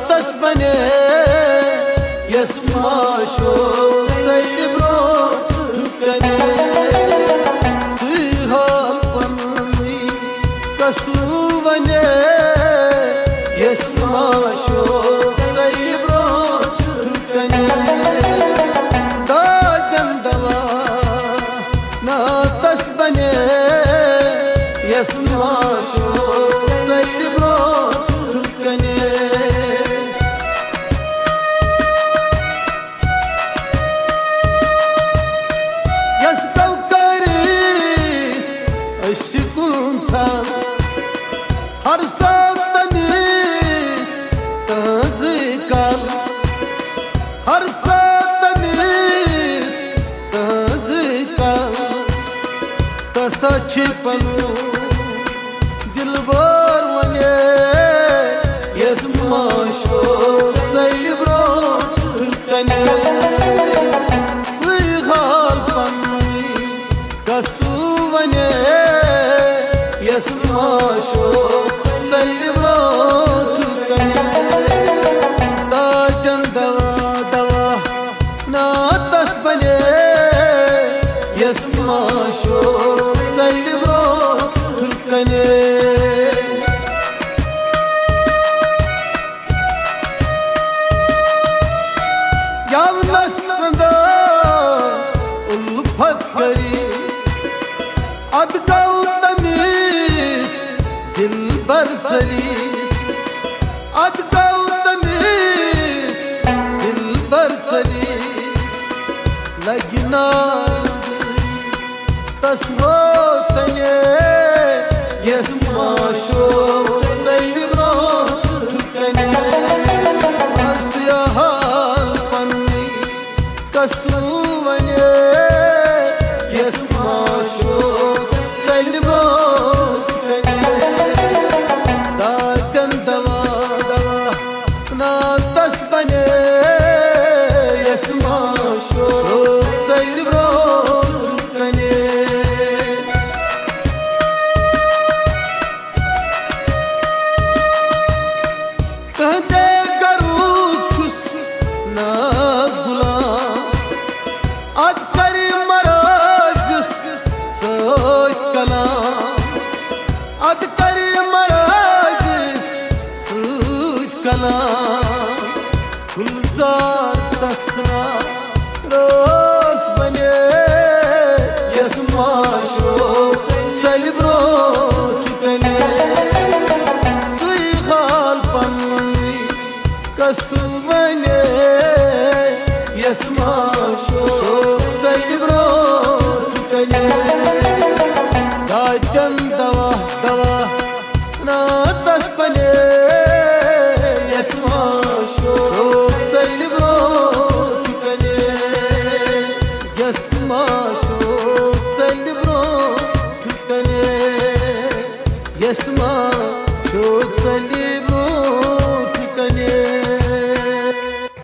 tas bane yasma sho zaid bro tukane sihal panni kasuvane yasma sho zaid bro tukane da gandawa na tas bane yasma sho zaid bro tukane हर तमीज तज़िकल हर तमीज तज़िकल तसच पनु दिलबर वने यस्मा show ज़ैल bro तुकने सुइगाल पन्नी कसु वने यस्मा show ज़ैल bro तुकने ताजन दवा दवा ना तस बने यस्मा शो ज़ैल ब्रो तुकने यावनस्त्रदा उल्फत करी अदगाउ तमीज दिल बरसली अदगाउ तमीज दिल बरसली लगना तस्वो तने यस्मा शो ज़ैल ब्रो तुकने अस्याहाल पन्नी कसुवने यस्मा शो ज़ैल ब्रो तुकने दागन दवा दवा ना तस बने यस्मा शो ज़ैल ब्रो तुकने कहते करू खुश ना गुलाम आज करी मराज सोच कलाम आज करी मराज सोच कलाम गुलजार तसना रोज बने यस्मा शो